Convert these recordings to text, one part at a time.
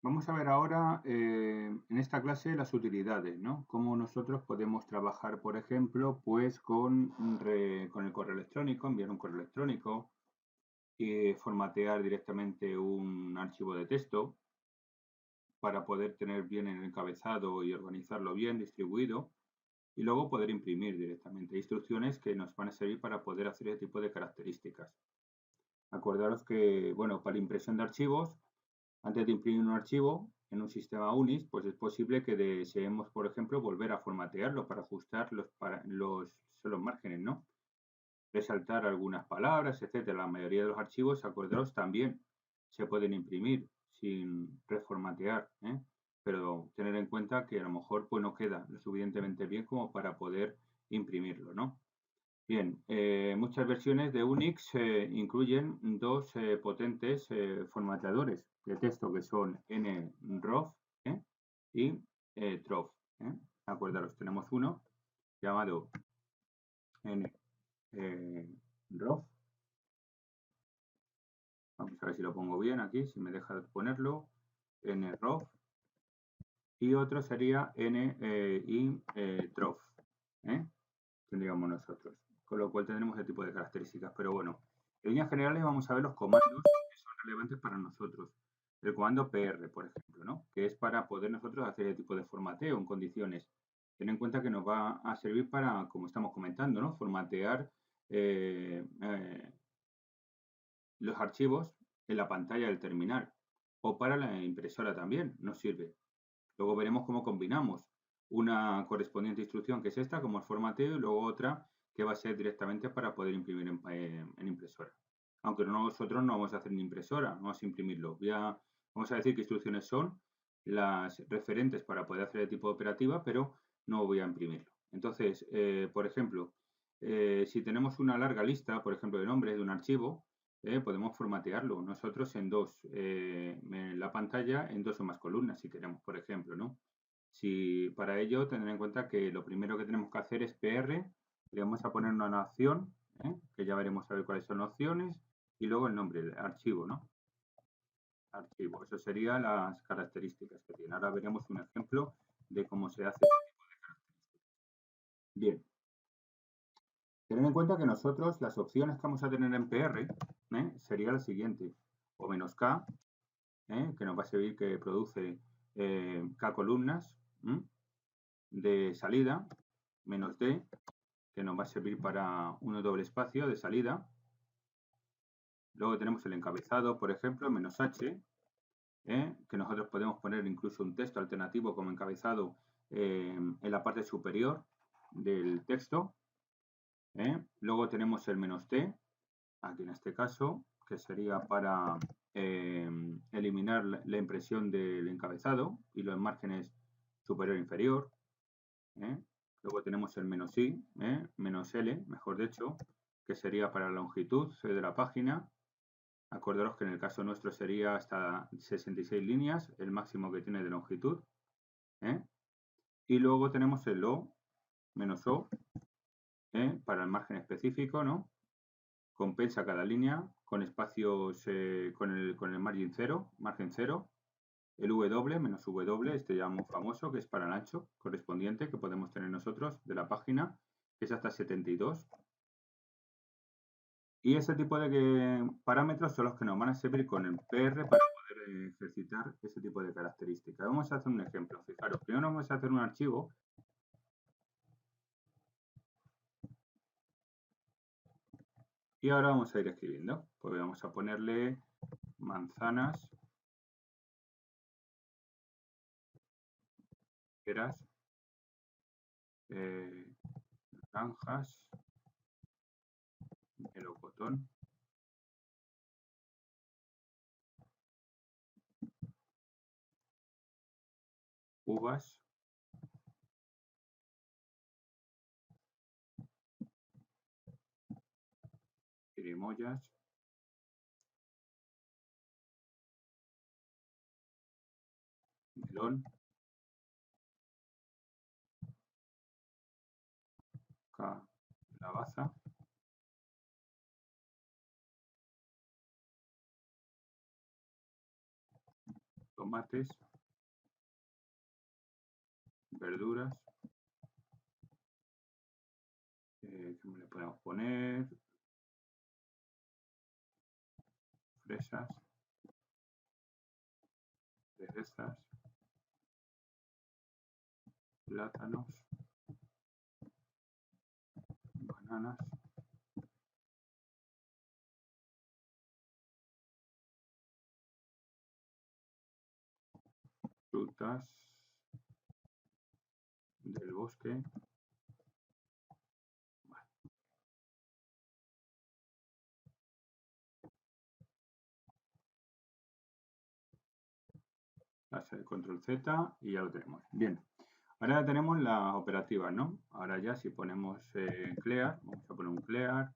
Vamos a ver ahora en esta clase las utilidades, ¿no? Cómo nosotros podemos trabajar, por ejemplo, pues con el correo electrónico, enviar un correo electrónico, y formatear directamente un archivo de texto para poder tener bien el encabezado y organizarlo bien, distribuido, y luego poder imprimir directamente instrucciones que nos van a servir para poder hacer ese tipo de características. Acordaros que, bueno, para impresión de archivos, antes de imprimir un archivo en un sistema UNIX, pues es posible que deseemos, por ejemplo, volver a formatearlo para ajustar los márgenes, ¿no? Resaltar algunas palabras, etcétera. La mayoría de los archivos, acordaros, también se pueden imprimir sin reformatear, ¿eh? Pero tener en cuenta que a lo mejor pues no queda lo suficientemente bien como para poder imprimirlo, ¿no? Bien, muchas versiones de Unix incluyen dos potentes formateadores de texto que son nroff y troff. Acordaros, tenemos uno llamado nroff. Vamos a ver si lo pongo bien aquí, si me deja ponerlo. Nroff. Y otro sería troff. Tendríamos nosotros. Con lo cual tendremos ese tipo de características. Pero bueno, en líneas generales vamos a ver los comandos que son relevantes para nosotros. El comando PR, por ejemplo, ¿no? Que es para poder nosotros hacer el tipo de formateo en condiciones. Ten en cuenta que nos va a servir para, como estamos comentando, ¿no? Formatear los archivos en la pantalla del terminal. O para la impresora también nos sirve. Luego veremos cómo combinamos una correspondiente instrucción, que es esta, como el formateo, y luego otra que va a ser directamente para poder imprimir en impresora. Aunque nosotros no vamos a hacer en impresora, no vamos a imprimirlo. Vamos a decir qué instrucciones son las referentes para poder hacer el tipo de operativa, pero no voy a imprimirlo. Entonces, por ejemplo, si tenemos una larga lista, por ejemplo, de nombres de un archivo, podemos formatearlo nosotros en dos, en la pantalla en dos o más columnas, si queremos, por ejemplo, ¿no? Si para ello tener en cuenta que lo primero que tenemos que hacer es PR, le vamos a poner una opción, que ya veremos a ver cuáles son las opciones, y luego el nombre del archivo, ¿no? Archivo, eso serían las características que tiene. Ahora veremos un ejemplo de cómo se hace este tipo de características. Bien, tener en cuenta que nosotros las opciones que vamos a tener en PR sería la siguiente, o menos K, que nos va a servir que produce K columnas de salida, menos D, que nos va a servir para un doble espacio de salida. Luego tenemos el encabezado, por ejemplo, menos H, que nosotros podemos poner incluso un texto alternativo como encabezado en la parte superior del texto. Luego tenemos el menos T, aquí en este caso, que sería para eliminar la impresión del encabezado y los márgenes superior e inferior. Luego tenemos el menos I, menos L, mejor dicho, que sería para la longitud de la página. Acordaros que en el caso nuestro sería hasta 66 líneas, el máximo que tiene de longitud. Y luego tenemos el O, menos O, para el margen específico, ¿no? Compensa cada línea con espacios con el margen cero. El W, menos W, este ya muy famoso, que es para el ancho correspondiente que podemos tener nosotros de la página, que es hasta 72. Y ese tipo de parámetros son los que nos van a servir con el PR para poder ejercitar ese tipo de características. Vamos a hacer un ejemplo. Fijaros, primero vamos a hacer un archivo. Y ahora vamos a ir escribiendo. Pues vamos a ponerle manzanas, peras, naranjas, melocotón, uvas, chirimoyas, melón, calabaza, tomates, verduras, ¿qué le podemos poner? Fresas, cerezas, plátanos, bananas, frutas del bosque. Control Z y ya lo tenemos. Bien, ahora ya tenemos las operativas, ¿no? Ahora ya si ponemos clear, vamos a poner un clear,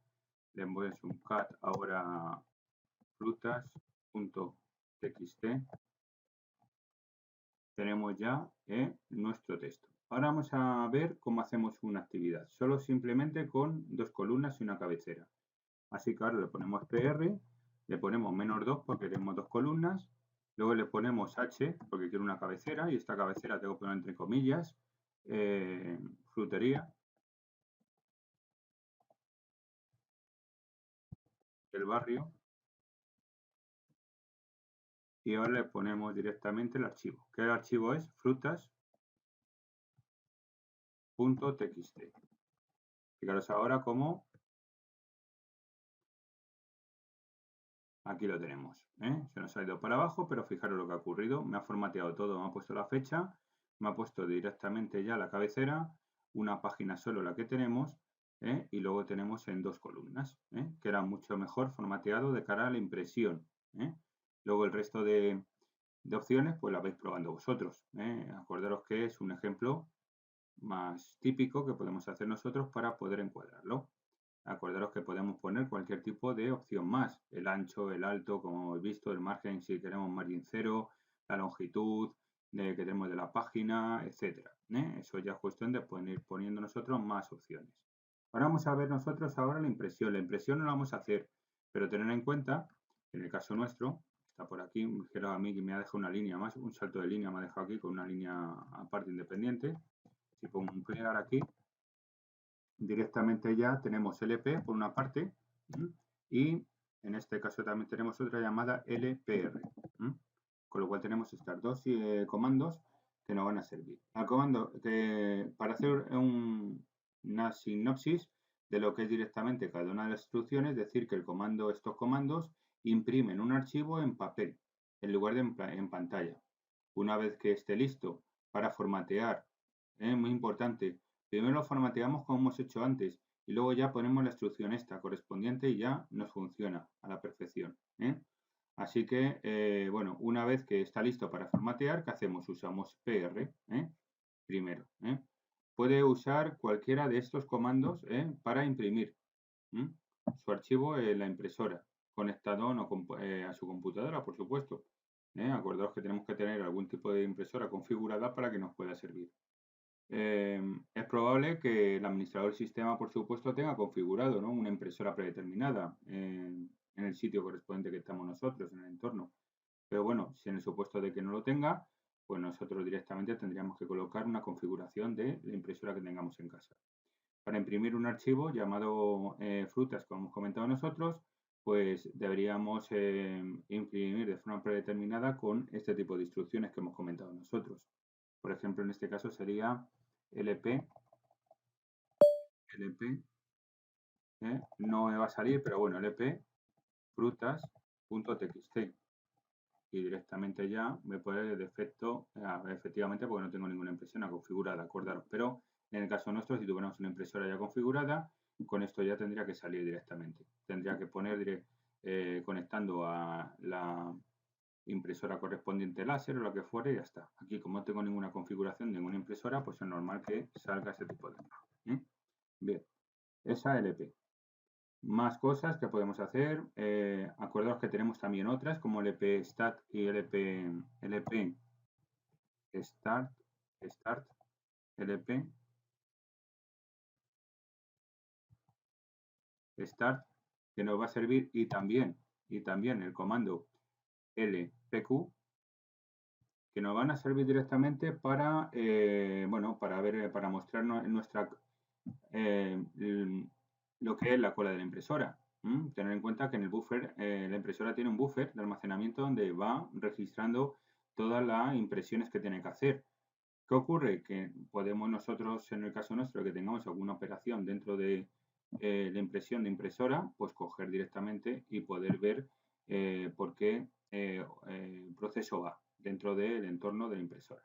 le envuelves un cat ahora frutas.txt, tenemos ya nuestro texto. Ahora vamos a ver cómo hacemos una actividad, solo simplemente con dos columnas y una cabecera. Así que ahora le ponemos PR, le ponemos -2 porque queremos dos columnas, luego le ponemos H porque quiero una cabecera y esta cabecera tengo que poner entre comillas, frutería, el barrio, y ahora le ponemos directamente el archivo. ¿Qué archivo es? frutas.txt. Fijaros ahora cómo aquí lo tenemos. Se nos ha ido para abajo, pero fijaros lo que ha ocurrido. Me ha formateado todo, me ha puesto la fecha, me ha puesto directamente ya la cabecera, una página solo la que tenemos, y luego tenemos en dos columnas, que era mucho mejor formateado de cara a la impresión. Luego el resto de opciones, pues la vais probando vosotros. Acordaros que es un ejemplo más típico que podemos hacer nosotros para poder encuadrarlo. Acordaros que podemos poner cualquier tipo de opción más, el ancho, el alto, como hemos visto, el margen si queremos margen cero, la longitud que tenemos de la página, etcétera. Eso ya es cuestión de ir poniendo nosotros más opciones. Ahora vamos a ver nosotros ahora la impresión. La impresión no la vamos a hacer, pero tener en cuenta, en el caso nuestro, está por aquí, me dijeron a mí que me ha dejado una línea más, un salto de línea me ha dejado aquí con una línea aparte independiente. Si pongo un plegar aquí, directamente ya tenemos LP por una parte y en este caso también tenemos otra llamada LPR, con lo cual tenemos estos dos comandos que nos van a servir. Al comando para hacer una sinopsis de lo que es directamente cada una de las instrucciones, es decir, que estos comandos imprimen un archivo en papel en lugar de en pantalla. Una vez que esté listo para formatear, muy importante, primero lo formateamos como hemos hecho antes y luego ya ponemos la instrucción esta correspondiente y ya nos funciona a la perfección. Así que, bueno, una vez que está listo para formatear, ¿qué hacemos? Usamos PR primero. Puede usar cualquiera de estos comandos para imprimir su archivo en la impresora, conectado a su computadora, por supuesto. Acordaos que tenemos que tener algún tipo de impresora configurada para que nos pueda servir. Es probable que el administrador del sistema, por supuesto, tenga configurado, ¿no?, una impresora predeterminada en el sitio correspondiente que estamos nosotros, en el entorno. Pero bueno, si en el supuesto de que no lo tenga, pues nosotros directamente tendríamos que colocar una configuración de la impresora que tengamos en casa. Para imprimir un archivo llamado frutas, como hemos comentado nosotros, pues deberíamos imprimir de forma predeterminada con este tipo de instrucciones que hemos comentado nosotros. Por ejemplo, en este caso sería LP, no me va a salir, pero bueno, LP frutas.txt y directamente ya me pone de defecto, efectivamente, porque no tengo ninguna impresora configurada, acordaros, pero en el caso nuestro, si tuviéramos una impresora ya configurada, con esto ya tendría que salir directamente. Tendría que poner conectando a la impresora correspondiente láser o lo que fuere y ya está. Aquí, como no tengo ninguna configuración de ninguna impresora, pues es normal que salga ese tipo de error. Bien, esa LP. Más cosas que podemos hacer. Acordaos que tenemos también otras como LP Stat y LP Start, LP Start, que nos va a servir y también el comando LPQ que nos van a servir directamente para, bueno, para ver, para mostrar nuestra, lo que es la cola de la impresora. Tener en cuenta que en el buffer, la impresora tiene un buffer de almacenamiento donde va registrando todas las impresiones que tiene que hacer. ¿Qué ocurre? Que podemos nosotros, en el caso nuestro, que tengamos alguna operación dentro de la impresión de impresora, pues coger directamente y poder ver por qué proceso va dentro del entorno de la impresora.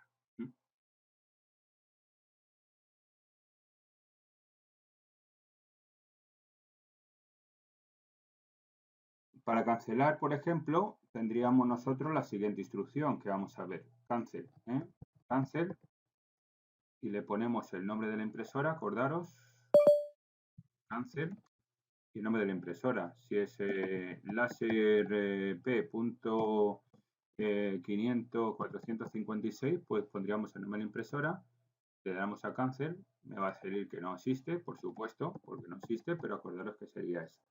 Para cancelar, por ejemplo, tendríamos nosotros la siguiente instrucción que vamos a ver. Cancel. Cancel. Y le ponemos el nombre de la impresora, acordaros. Cancel. Y el nombre de la impresora. Si es láser P.500 456, pues pondríamos el nombre de la impresora. Le damos a cancel. Me va a salir que no existe, por supuesto, porque no existe, pero acordaros que sería eso.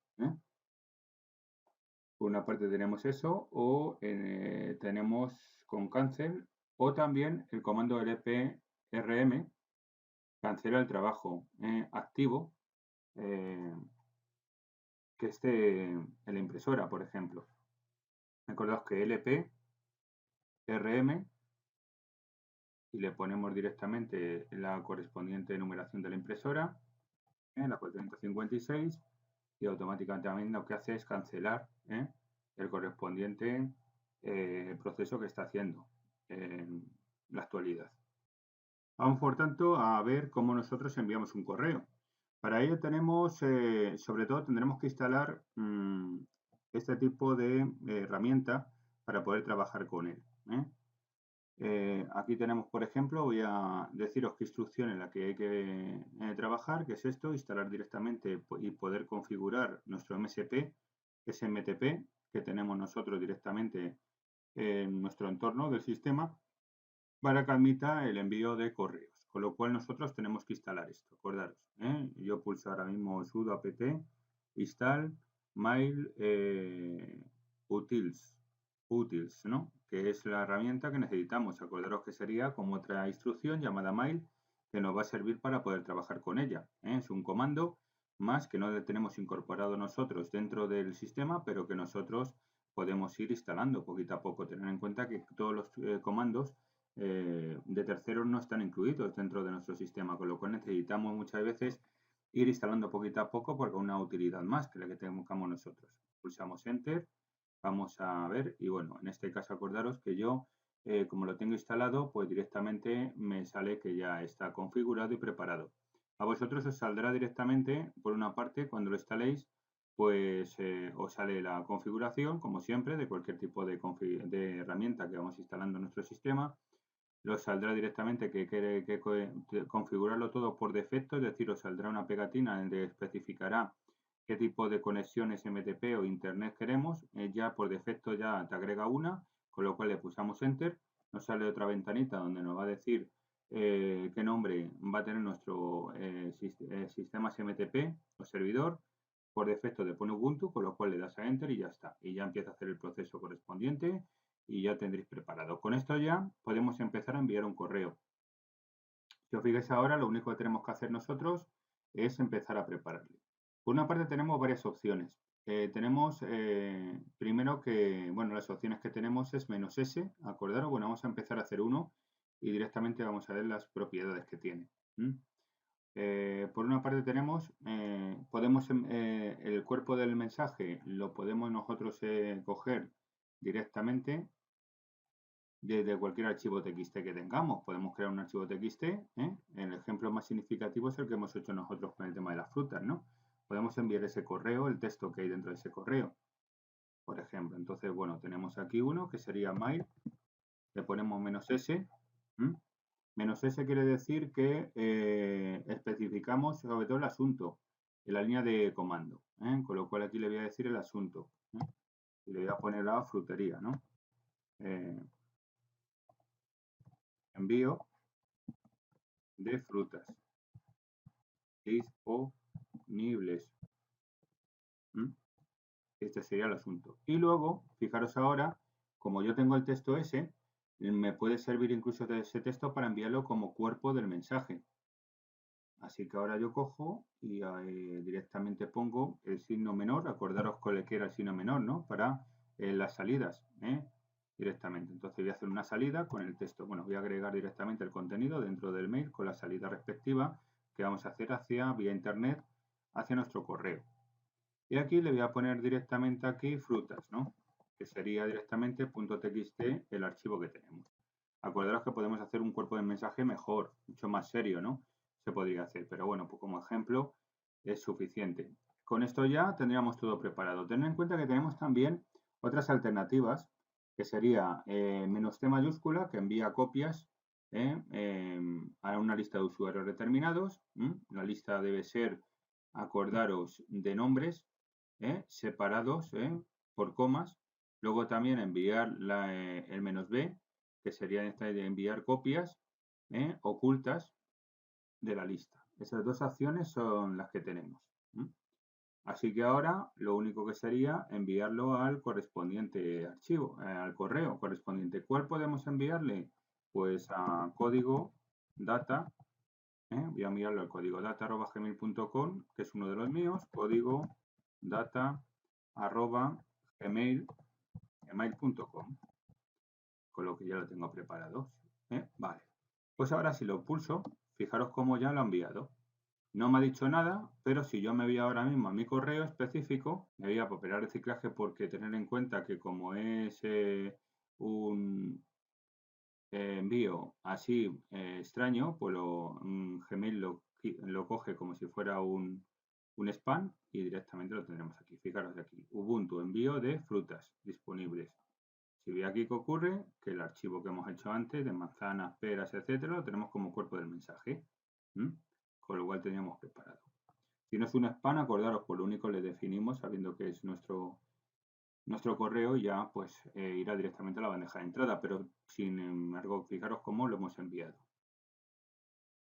Por una parte tenemos eso, o tenemos con cancel, o también el comando lprm cancela el trabajo activo que esté en la impresora, por ejemplo. Recordaos que lprm y le ponemos directamente la correspondiente numeración de la impresora, la 456, y automáticamente también lo que hace es cancelar el correspondiente proceso que está haciendo en la actualidad. Vamos, por tanto, a ver cómo nosotros enviamos un correo. Para ello tenemos, sobre todo, tendremos que instalar este tipo de herramienta para poder trabajar con él. Aquí tenemos, por ejemplo, voy a deciros qué instrucción en la que hay que trabajar, que es esto, instalar directamente y poder configurar nuestro MSP, SMTP, que tenemos nosotros directamente en nuestro entorno del sistema, para que admita el envío de correos. Con lo cual nosotros tenemos que instalar esto, acordaros. Yo pulso ahora mismo sudo apt install mail utils, ¿no? Que es la herramienta que necesitamos. Acordaros que sería como otra instrucción llamada mail que nos va a servir para poder trabajar con ella. Es un comando más que no tenemos incorporado nosotros dentro del sistema, pero que nosotros podemos ir instalando poquito a poco. Tener en cuenta que todos los comandos de terceros no están incluidos dentro de nuestro sistema, con lo cual necesitamos muchas veces ir instalando poquito a poco porque una utilidad más que la que tengamos nosotros. Pulsamos Enter, vamos a ver, y bueno, en este caso acordaros que yo, como lo tengo instalado, pues directamente me sale que ya está configurado y preparado. A vosotros os saldrá directamente, por una parte, cuando lo instaléis, pues os sale la configuración, como siempre, de cualquier tipo de herramienta que vamos instalando en nuestro sistema. Os saldrá directamente que quiere configurarlo todo por defecto, es decir, os saldrá una pegatina donde especificará qué tipo de conexión SMTP o internet queremos. Ya por defecto ya te agrega una, con lo cual le pulsamos Enter. Nos sale otra ventanita donde nos va a decir qué nombre va a tener nuestro sistema SMTP o servidor. Por defecto le pone Ubuntu, con lo cual le das a Enter y ya está. Y ya empieza a hacer el proceso correspondiente y ya tendréis preparado. Con esto ya podemos empezar a enviar un correo. Si os fijáis ahora, lo único que tenemos que hacer nosotros es empezar a prepararlo. Por una parte tenemos varias opciones. Tenemos primero que, bueno, las opciones que tenemos es -s, acordaros, bueno, vamos a empezar a hacer uno y directamente vamos a ver las propiedades que tiene. Por una parte tenemos, podemos, el cuerpo del mensaje lo podemos nosotros coger directamente desde cualquier archivo TXT que tengamos. Podemos crear un archivo TXT. El ejemplo más significativo es el que hemos hecho nosotros con el tema de las frutas, ¿no? Podemos enviar ese correo, el texto que hay dentro de ese correo, por ejemplo. Entonces, bueno, tenemos aquí uno que sería mail. Le ponemos -s. -s quiere decir que especificamos sobre todo el asunto en la línea de comando. Con lo cual aquí le voy a decir el asunto. Y le voy a poner la frutería, ¿no? Envío de frutas disponibles. Este sería el asunto. Y luego, fijaros ahora, como yo tengo el texto ese, me puede servir incluso de ese texto para enviarlo como cuerpo del mensaje. Así que ahora yo cojo y directamente pongo el signo menor. Acordaros cuál era el signo menor, ¿no? Para las salidas, directamente. Entonces voy a hacer una salida con el texto. Bueno, voy a agregar directamente el contenido dentro del mail con la salida respectiva que vamos a hacer vía internet hacia nuestro correo. Y aquí le voy a poner directamente aquí frutas, ¿no? Que sería directamente .txt el archivo que tenemos. Acordaros que podemos hacer un cuerpo de mensaje mejor, mucho más serio, ¿no? Se podría hacer, pero bueno, pues como ejemplo es suficiente. Con esto ya tendríamos todo preparado. Tened en cuenta que tenemos también otras alternativas, que sería "-t" mayúscula, que envía copias a una lista de usuarios determinados. La lista debe ser, acordaros, de nombres separados por comas. Luego también enviar el "-b", que sería esta de enviar copias ocultas de la lista. Esas dos acciones son las que tenemos. Así que ahora lo único que sería enviarlo al correspondiente archivo, al correo correspondiente. ¿Cuál podemos enviarle? Pues a código data. Voy a enviarlo al código data@gmail.com, que es uno de los míos, código data@gmail.com, con lo que ya lo tengo preparado. Vale, pues ahora si lo pulso, fijaros cómo ya lo ha enviado. No me ha dicho nada, pero si yo me voy ahora mismo a mi correo específico, me voy a operar reciclaje porque tener en cuenta que como es un envío así extraño, pues Gmail lo coge como si fuera un spam y directamente lo tendremos aquí. Fijaros aquí, Ubuntu, envío de frutas disponibles. Si ve aquí que ocurre, que el archivo que hemos hecho antes de manzanas, peras, etcétera, lo tenemos como cuerpo del mensaje. Con lo cual teníamos preparado. Si no es un spam, acordaros, por lo único le definimos, sabiendo que es nuestro correo, ya pues irá directamente a la bandeja de entrada, pero sin embargo, fijaros cómo lo hemos enviado.